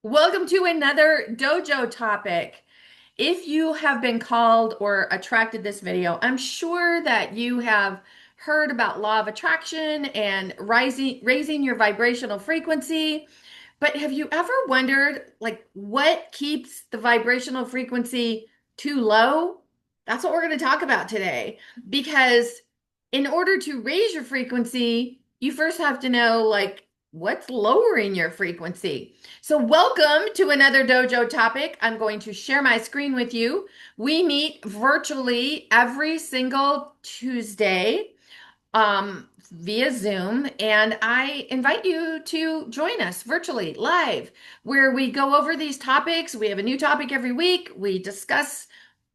Welcome to another dojo topic. If you have been called or attracted this video, I'm sure that you have heard about law of attraction and raising your vibrational frequency. But have you ever wondered what keeps the vibrational frequency too low? That's what we're going to talk about today. Because in order to raise your frequency, you first have to know what's lowering your frequency. So welcome to another dojo topic. I'm going to share my screen with you. We meet virtually every single Tuesday via Zoom, and I invite you to join us virtually live, where we go over these topics. We have a new topic every week. We discuss,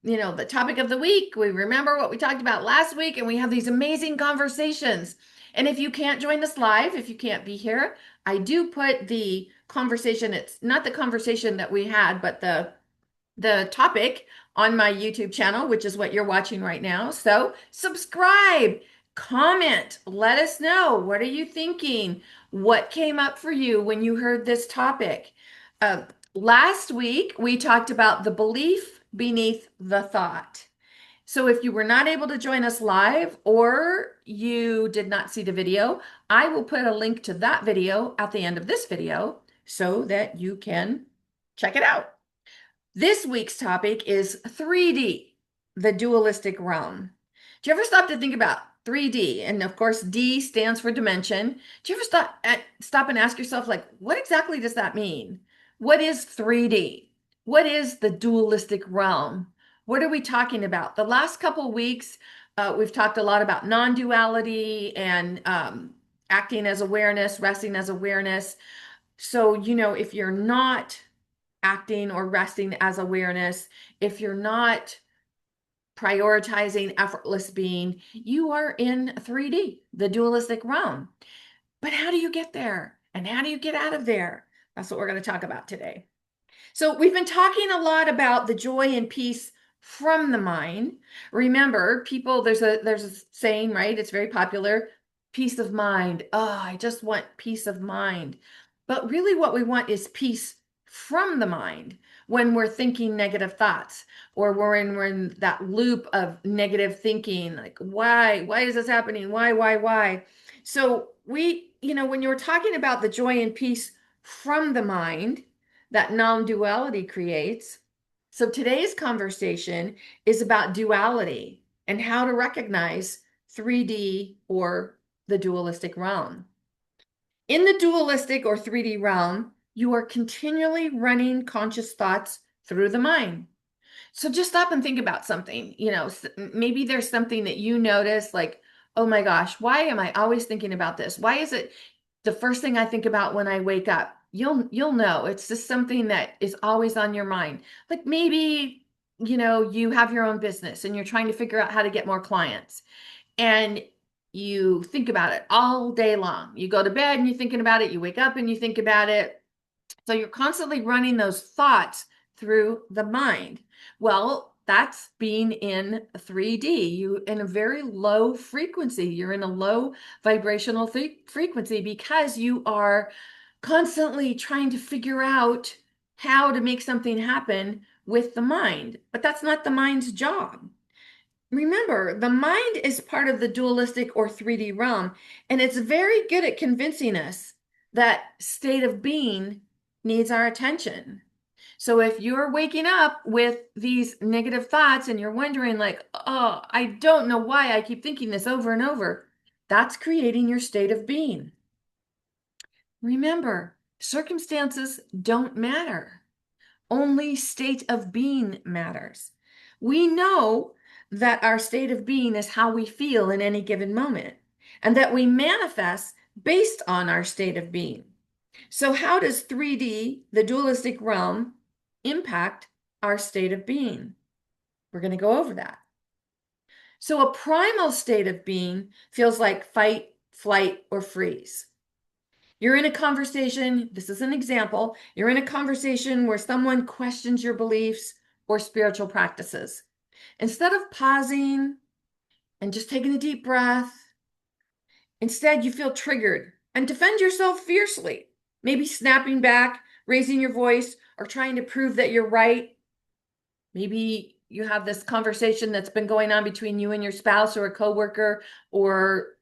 the topic of the week. We remember what we talked about last week, and we have these amazing conversations. And if you can't join us live, if you can't be here, I do put the conversation. It's not the conversation that we had, but the topic on my YouTube channel, which is what you're watching right now. So subscribe, comment, let us know. What are you thinking? What came up for you when you heard this topic? Uh, Last week, we talked about the belief beneath the thought. So if you were not able to join us live or you did not see the video, I will put a link to that video at the end of this video so that you can check it out. This week's topic is 3D, the dualistic realm. Do you ever stop to think about 3D? And of course, D stands for dimension. Do you ever stop and ask yourself, what exactly does that mean? What is 3D? What is the dualistic realm? What are we talking about? The last couple weeks, we've talked a lot about non-duality and acting as awareness, resting as awareness. So, if you're not acting or resting as awareness, if you're not prioritizing effortless being, you are in 3D, the dualistic realm. But how do you get there? And how do you get out of there? That's what we're going to talk about today. So we've been talking a lot about the joy and peace from the mind. Remember, people, there's a saying, right? It's very popular. Peace of mind. Oh, I just want peace of mind. But really what we want is peace from the mind when we're thinking negative thoughts, or we're in that loop of negative thinking, like why is this happening? Why? So when you're talking about the joy and peace from the mind that non-duality creates. So today's conversation is about duality and how to recognize 3D or the dualistic realm. In the dualistic or 3D realm, you are continually running conscious thoughts through the mind. So just stop and think about something. Maybe there's something that you notice, like, oh my gosh, why am I always thinking about this? Why is it the first thing I think about when I wake up? You'll know it's just something that is always on your mind. Like maybe, you have your own business and you're trying to figure out how to get more clients. And you think about it all day long. You go to bed and you're thinking about it. You wake up and you think about it. So you're constantly running those thoughts through the mind. Well, that's being in 3D. You in a very low frequency. You're in a low vibrational frequency because you are constantly trying to figure out how to make something happen with the mind. But that's not the mind's job. Remember, the mind is part of the dualistic or 3D realm, and it's very good at convincing us that state of being needs our attention. So if you're waking up with these negative thoughts and you're wondering, like, oh, I don't know why I keep thinking this over and over, that's creating your state of being. Remember, circumstances don't matter. Only state of being matters. We know that our state of being is how we feel in any given moment, and that we manifest based on our state of being. So how does 3D, the dualistic realm, impact our state of being? We're going to go over that. So a primal state of being feels like fight, flight, or freeze. You're in a conversation, this is an example, you're in a conversation where someone questions your beliefs or spiritual practices. Instead of pausing and just taking a deep breath, instead you feel triggered and defend yourself fiercely, maybe snapping back raising your voice or trying to prove that you're right. Maybe you have this conversation that's been going on between you and your spouse or a coworker or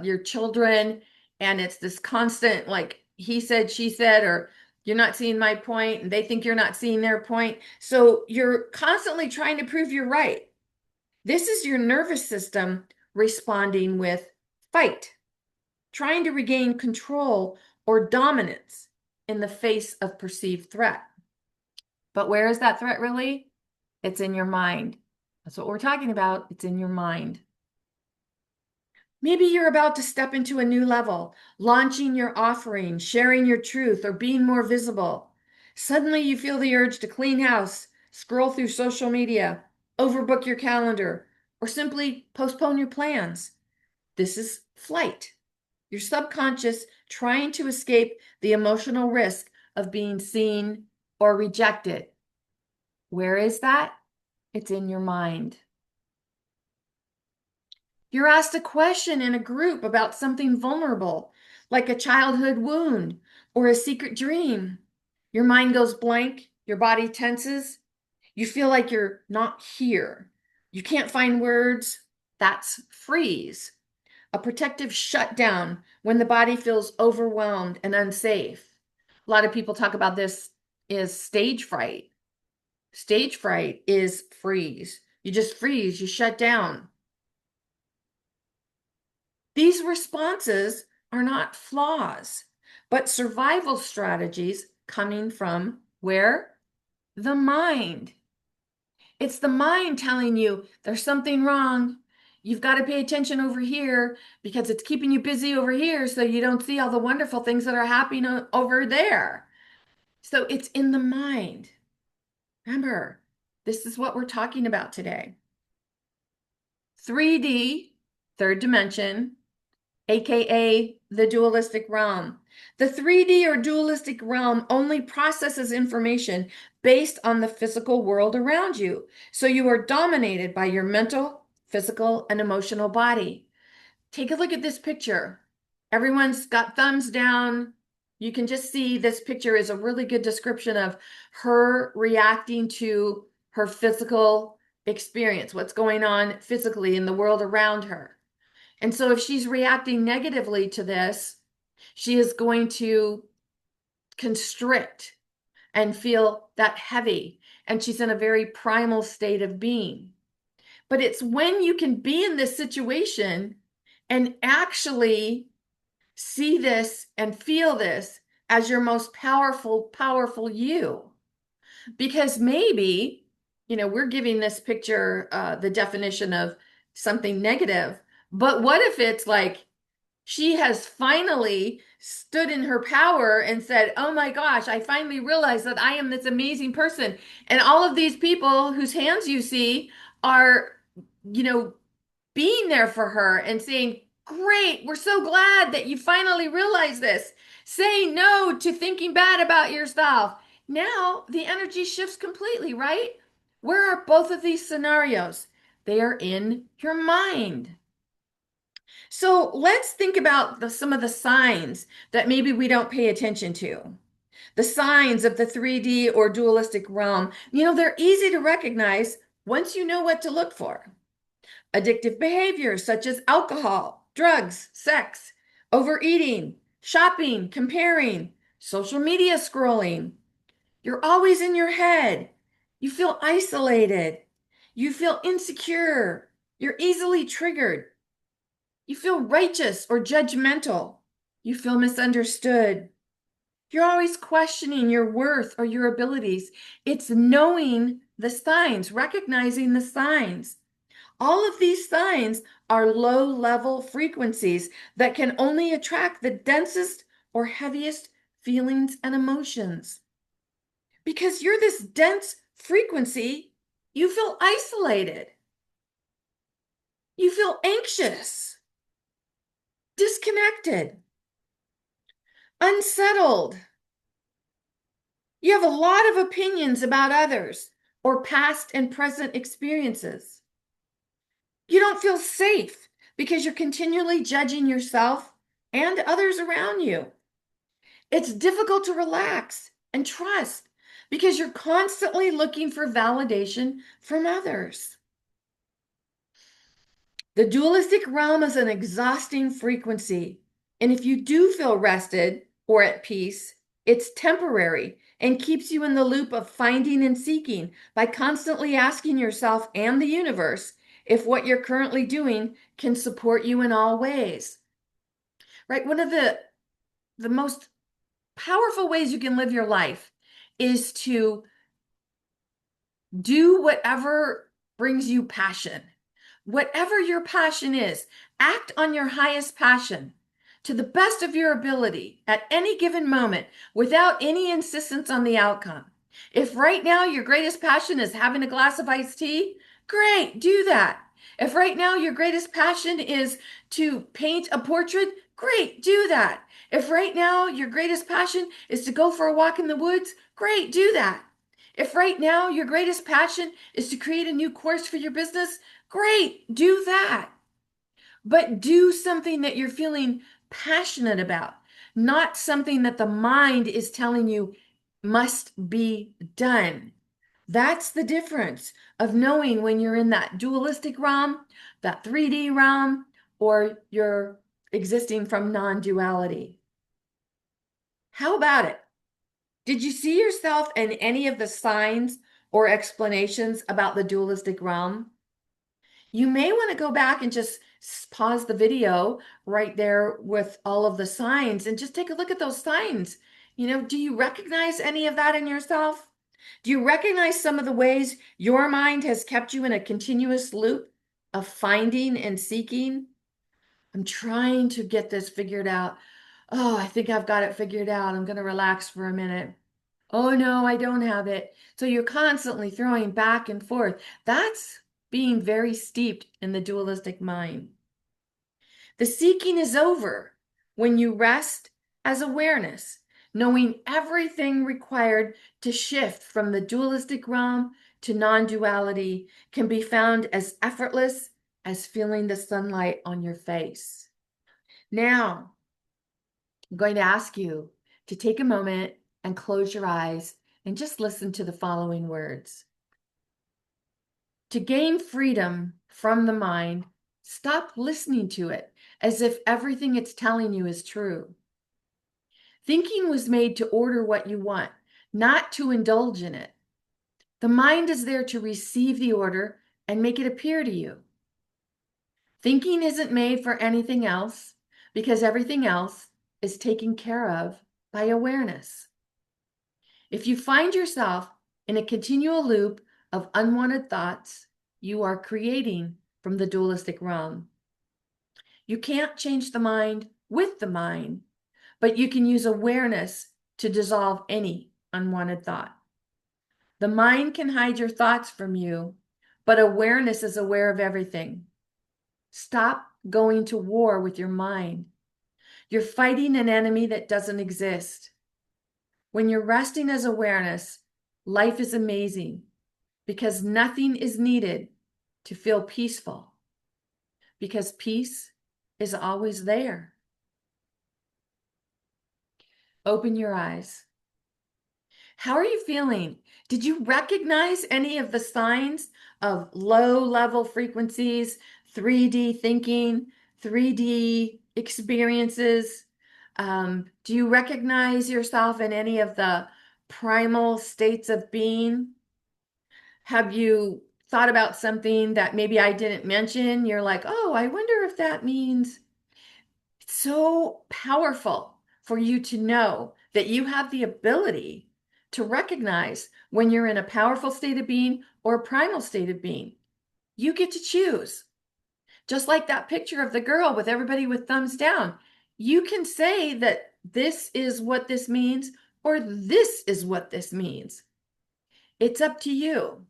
your children, and it's this constant like he said, she said, or you're not seeing my point, and they think you're not seeing their point. So you're constantly trying to prove you're right. This is your nervous system responding with fight, trying to regain control or dominance in the face of perceived threat. But where is that threat really? It's in your mind. That's what we're talking about. It's in your mind. Maybe you're about to step into a new level, launching your offering, sharing your truth, or being more visible. Suddenly you feel the urge to clean house, scroll through social media, overbook your calendar, or simply postpone your plans. This is flight. Your subconscious trying to escape the emotional risk of being seen or rejected. Where is that? It's in your mind. You're asked a question in a group about something vulnerable, like a childhood wound or a secret dream. Your mind goes blank, your body tenses. You feel like you're not here. You can't find words. That's freeze, a protective shutdown when the body feels overwhelmed and unsafe. A lot of people talk about this as stage fright. Stage fright is freeze. You just freeze, you shut down. These responses are not flaws, but survival strategies coming from where? The mind. It's the mind telling you there's something wrong. You've got to pay attention over here because it's keeping you busy over here so you don't see all the wonderful things that are happening over there. So it's in the mind. Remember, this is what we're talking about today. 3D, third dimension, aka the dualistic realm. The 3D or dualistic realm only processes information based on the physical world around you. So you are dominated by your mental, physical, and emotional body. Take a look at this picture. Everyone's got thumbs down. You can just see this picture is a really good description of her reacting to her physical experience, what's going on physically in the world around her. And so if she's reacting negatively to this, she is going to constrict and feel that heavy. And she's in a very primal state of being. But it's when you can be in this situation and actually see this and feel this as your most powerful you. Because maybe, we're giving this picture the definition of something negative, but what if it's like she has finally stood in her power and said, oh my gosh, I finally realized that I am this amazing person. And all of these people whose hands you see are, being there for her and saying, great, we're so glad that you finally realized this. Saying no to thinking bad about yourself. Now the energy shifts completely, right? Where are both of these scenarios? They are in your mind. So let's think about some of the signs that maybe we don't pay attention to. The signs of the 3D or dualistic realm, they're easy to recognize once you know what to look for. Addictive behaviors such as alcohol, drugs, sex, overeating, shopping, comparing, social media scrolling. You're always in your head. You feel isolated. You feel insecure. You're easily triggered. You feel righteous or judgmental. You feel misunderstood. You're always questioning your worth or your abilities. It's knowing the signs, recognizing the signs. All of these signs are low-level frequencies that can only attract the densest or heaviest feelings and emotions. Because you're this dense frequency, you feel isolated. You feel anxious, disconnected, unsettled. You have a lot of opinions about others or past and present experiences. You don't feel safe because you're continually judging yourself and others around you. It's difficult to relax and trust because you're constantly looking for validation from others. The dualistic realm is an exhausting frequency. And if you do feel rested or at peace, it's temporary and keeps you in the loop of finding and seeking by constantly asking yourself and the universe if what you're currently doing can support you in all ways. Right? One of the most powerful ways you can live your life is to do whatever brings you passion. Whatever your passion is, act on your highest passion to the best of your ability at any given moment without any insistence on the outcome. If right now your greatest passion is having a glass of iced tea, great, do that. If right now your greatest passion is to paint a portrait, great, do that. If right now your greatest passion is to go for a walk in the woods, great, do that. If right now your greatest passion is to create a new course for your business, great, do that. But do something that you're feeling passionate about, not something that the mind is telling you must be done. That's the difference of knowing when you're in that dualistic realm, that 3D realm, or you're existing from non-duality. How about it? Did you see yourself in any of the signs or explanations about the dualistic realm? You may want to go back and just pause the video right there with all of the signs and just take a look at those signs. Do you recognize any of that in yourself? Do you recognize some of the ways your mind has kept you in a continuous loop of finding and seeking? I'm trying to get this figured out. Oh, I think I've got it figured out. I'm going to relax for a minute. Oh, no, I don't have it. So you're constantly throwing back and forth. That's being very steeped in the dualistic mind. The seeking is over when you rest as awareness, knowing everything required to shift from the dualistic realm to non-duality can be found as effortless as feeling the sunlight on your face. Now, I'm going to ask you to take a moment and close your eyes and just listen to the following words. To gain freedom from the mind, stop listening to it as if everything it's telling you is true. Thinking was made to order what you want, not to indulge in it. The mind is there to receive the order and make it appear to you. Thinking isn't made for anything else because everything else is taken care of by awareness. If you find yourself in a continual loop of unwanted thoughts, you are creating from the dualistic realm. You can't change the mind with the mind, but you can use awareness to dissolve any unwanted thought. The mind can hide your thoughts from you, but awareness is aware of everything. Stop going to war with your mind. You're fighting an enemy that doesn't exist. When you're resting as awareness, life is amazing because nothing is needed to feel peaceful, because peace is always there. Open your eyes. How are you feeling? Did you recognize any of the signs of low-level frequencies, 3D thinking, 3D experiences? Do you recognize yourself in any of the primal states of being? Have you thought about something that maybe I didn't mention? You're like, oh, I wonder if that means. It's so powerful for you to know that you have the ability to recognize when you're in a powerful state of being or a primal state of being. You get to choose. Just like that picture of the girl with everybody with thumbs down. You can say that this is what this means or this is what this means. It's up to you.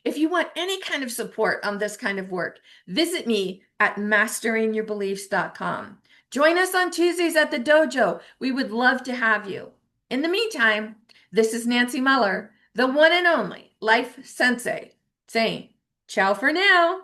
If you want any kind of support on this kind of work, visit me at masteringyourbeliefs.com. Join us on Tuesdays at the dojo. We would love to have you. In the meantime, this is Nancy Muller, the one and only Life Sensei, saying ciao for now.